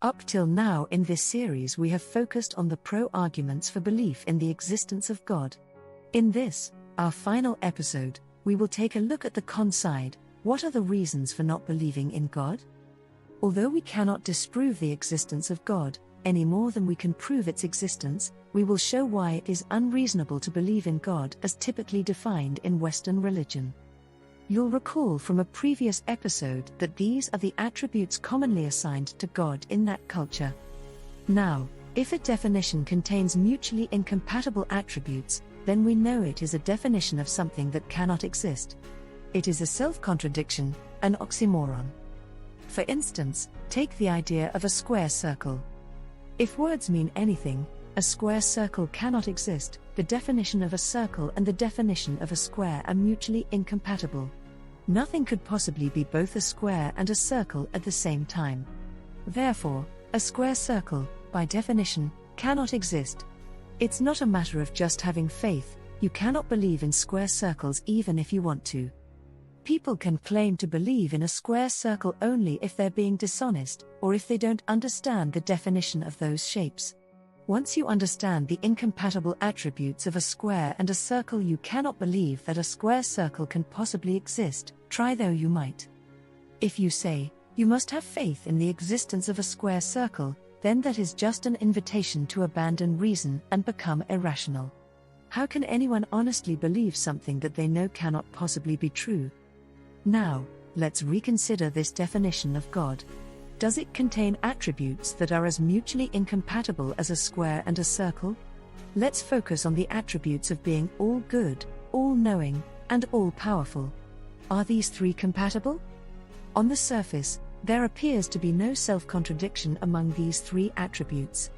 Up till now in this series we have focused on the pro-arguments for belief in the existence of God. In this, our final episode, we will take a look at the con side. What are the reasons for not believing in God? Although we cannot disprove the existence of God, any more than we can prove its existence, we will show why it is unreasonable to believe in God as typically defined in Western religion. You'll recall from a previous episode that these are the attributes commonly assigned to God in that culture. Now, if a definition contains mutually incompatible attributes, then we know it is a definition of something that cannot exist. It is a self-contradiction, an oxymoron. For instance, take the idea of a square circle. If words mean anything, a square circle cannot exist. The definition of a circle and the definition of a square are mutually incompatible. Nothing could possibly be both a square and a circle at the same time. Therefore, a square circle, by definition, cannot exist. It's not a matter of just having faith. You cannot believe in square circles even if you want to. People can claim to believe in a square circle only if they're being dishonest, or if they don't understand the definition of those shapes. Once you understand the incompatible attributes of a square and a circle, you cannot believe that a square circle can possibly exist, try though you might. If you say, you must have faith in the existence of a square circle, then that is just an invitation to abandon reason and become irrational. How can anyone honestly believe something that they know cannot possibly be true? Now, let's reconsider this definition of God. Does it contain attributes that are as mutually incompatible as a square and a circle? Let's focus on the attributes of being all good, all-knowing, and all-powerful. Are these three compatible? On the surface, there appears to be no self-contradiction among these three attributes.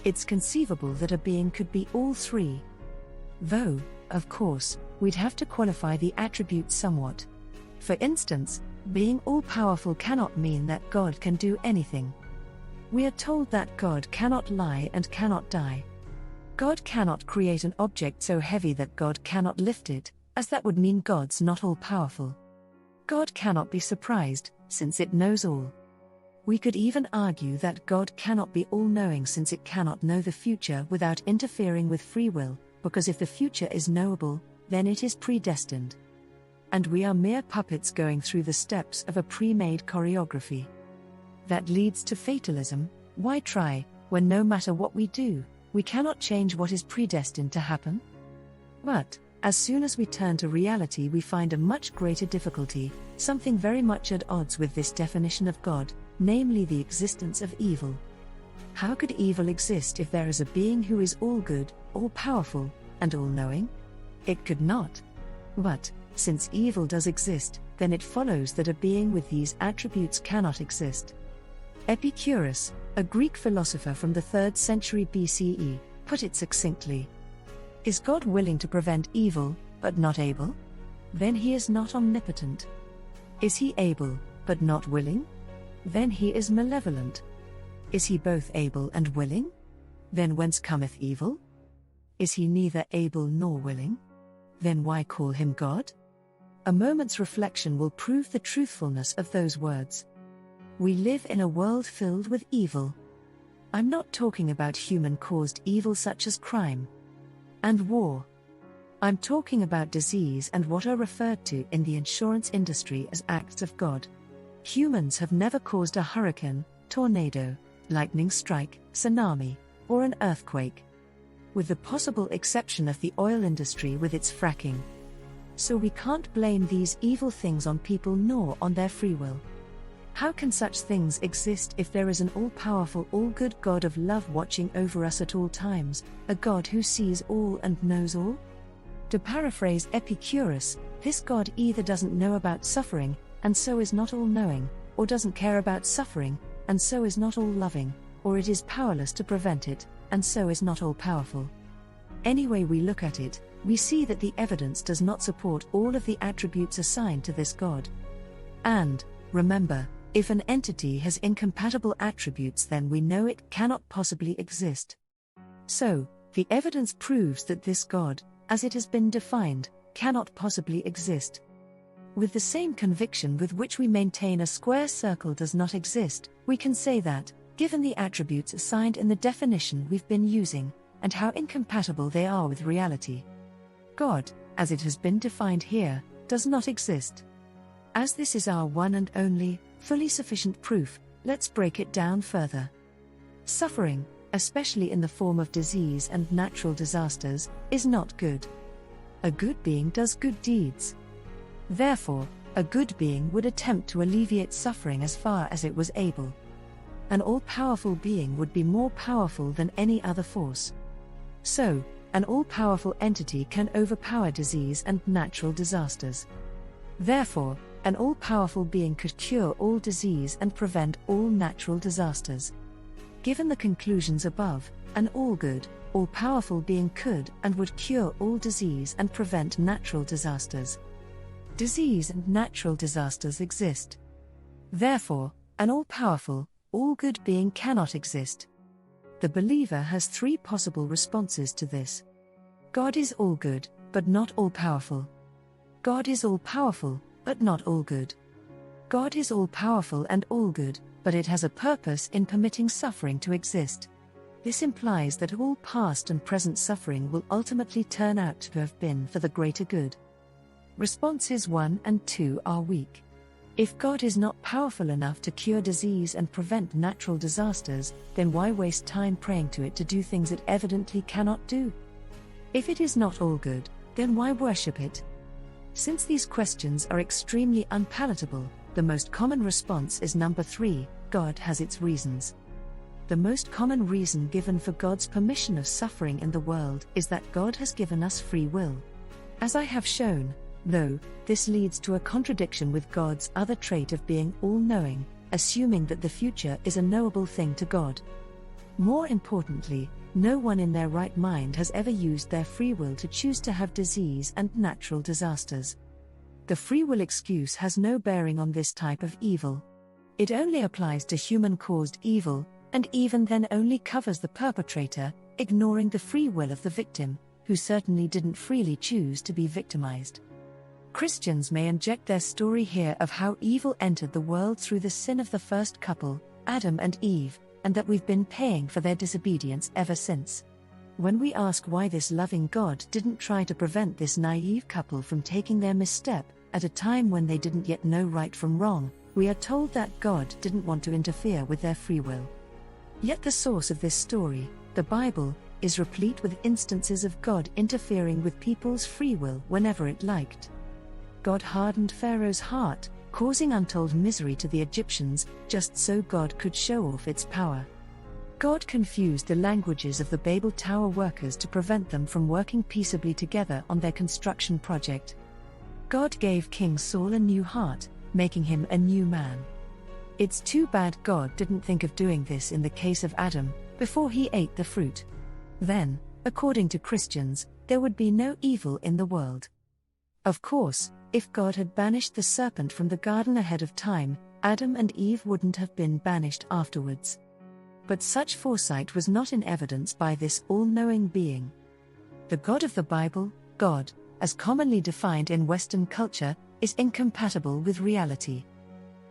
It's conceivable that a being could be all three. Though, of course, we'd have to qualify the attributes somewhat. For instance, being all-powerful cannot mean that God can do anything. We are told that God cannot lie and cannot die. God cannot create an object so heavy that God cannot lift it, as that would mean God's not all-powerful. God cannot be surprised, since it knows all. We could even argue that God cannot be all-knowing since it cannot know the future without interfering with free will, because if the future is knowable, then it is predestined. And we are mere puppets going through the steps of a pre-made choreography. That leads to fatalism. Why try, when no matter what we do, we cannot change what is predestined to happen? But, as soon as we turn to reality, we find a much greater difficulty, something very much at odds with this definition of God, namely the existence of evil. How could evil exist if there is a being who is all-good, all-powerful, and all-knowing? It could not. But, since evil does exist, then it follows that a being with these attributes cannot exist. Epicurus, a Greek philosopher from the 3rd century BCE, put it succinctly. Is God willing to prevent evil, but not able? Then he is not omnipotent. Is he able, but not willing? Then he is malevolent. Is he both able and willing? Then whence cometh evil? Is he neither able nor willing? Then why call him God? A moment's reflection will prove the truthfulness of those words. We live in a world filled with evil. I'm not talking about human-caused evil such as crime and war. I'm talking about disease and what are referred to in the insurance industry as acts of God. Humans have never caused a hurricane, tornado, lightning strike, tsunami, or an earthquake, with the possible exception of the oil industry with its fracking. So we can't blame these evil things on people nor on their free will. How can such things exist if there is an all-powerful, all-good God of love watching over us at all times, a God who sees all and knows all? To paraphrase Epicurus, this God either doesn't know about suffering, and so is not all-knowing, or doesn't care about suffering, and so is not all-loving, or it is powerless to prevent it, and so is not all-powerful. Any way we look at it, we see that the evidence does not support all of the attributes assigned to this God. And, remember, if an entity has incompatible attributes, then we know it cannot possibly exist. So, the evidence proves that this God, as it has been defined, cannot possibly exist. With the same conviction with which we maintain a square circle does not exist, we can say that, given the attributes assigned in the definition we've been using, and how incompatible they are with reality. God, as it has been defined here, does not exist. As this is our one and only, fully sufficient proof, let's break it down further. Suffering, especially in the form of disease and natural disasters, is not good. A good being does good deeds. Therefore, a good being would attempt to alleviate suffering as far as it was able. An all-powerful being would be more powerful than any other force. So, an all-powerful entity can overpower disease and natural disasters. Therefore, an all-powerful being could cure all disease and prevent all natural disasters. Given the conclusions above, an all-good, all-powerful being could and would cure all disease and prevent natural disasters. Disease and natural disasters exist. Therefore, an all-powerful, all-good being cannot exist. The believer has three possible responses to this. God is all-good, but not all-powerful. God is all-powerful, but not all-good. God is all-powerful and all-good, but it has a purpose in permitting suffering to exist. This implies that all past and present suffering will ultimately turn out to have been for the greater good. Responses 1 and 2 are weak. If God is not powerful enough to cure disease and prevent natural disasters, then why waste time praying to it to do things it evidently cannot do? If it is not all good, then why worship it? Since these questions are extremely unpalatable, the most common response is number 3, God has its reasons. The most common reason given for God's permission of suffering in the world is that God has given us free will. As I have shown, though, this leads to a contradiction with God's other trait of being all-knowing, assuming that the future is a knowable thing to God. More importantly, no one in their right mind has ever used their free will to choose to have disease and natural disasters. The free will excuse has no bearing on this type of evil. It only applies to human-caused evil, and even then only covers the perpetrator, ignoring the free will of the victim, who certainly didn't freely choose to be victimized. Christians may inject their story here of how evil entered the world through the sin of the first couple, Adam and Eve, and that we've been paying for their disobedience ever since. When we ask why this loving God didn't try to prevent this naive couple from taking their misstep, at a time when they didn't yet know right from wrong, we are told that God didn't want to interfere with their free will. Yet the source of this story, the Bible, is replete with instances of God interfering with people's free will whenever it liked. God hardened Pharaoh's heart, causing untold misery to the Egyptians, just so God could show off its power. God confused the languages of the Babel Tower workers to prevent them from working peaceably together on their construction project. God gave King Saul a new heart, making him a new man. It's too bad God didn't think of doing this in the case of Adam, before he ate the fruit. Then, according to Christians, there would be no evil in the world. Of course, if God had banished the serpent from the garden ahead of time, Adam and Eve wouldn't have been banished afterwards. But such foresight was not in evidence by this all-knowing being. The God of the Bible, God, as commonly defined in Western culture, is incompatible with reality.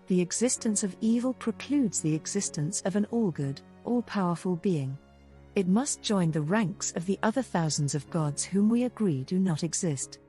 The existence of evil precludes the existence of an all-good, all-powerful being. It must join the ranks of the other thousands of gods whom we agree do not exist.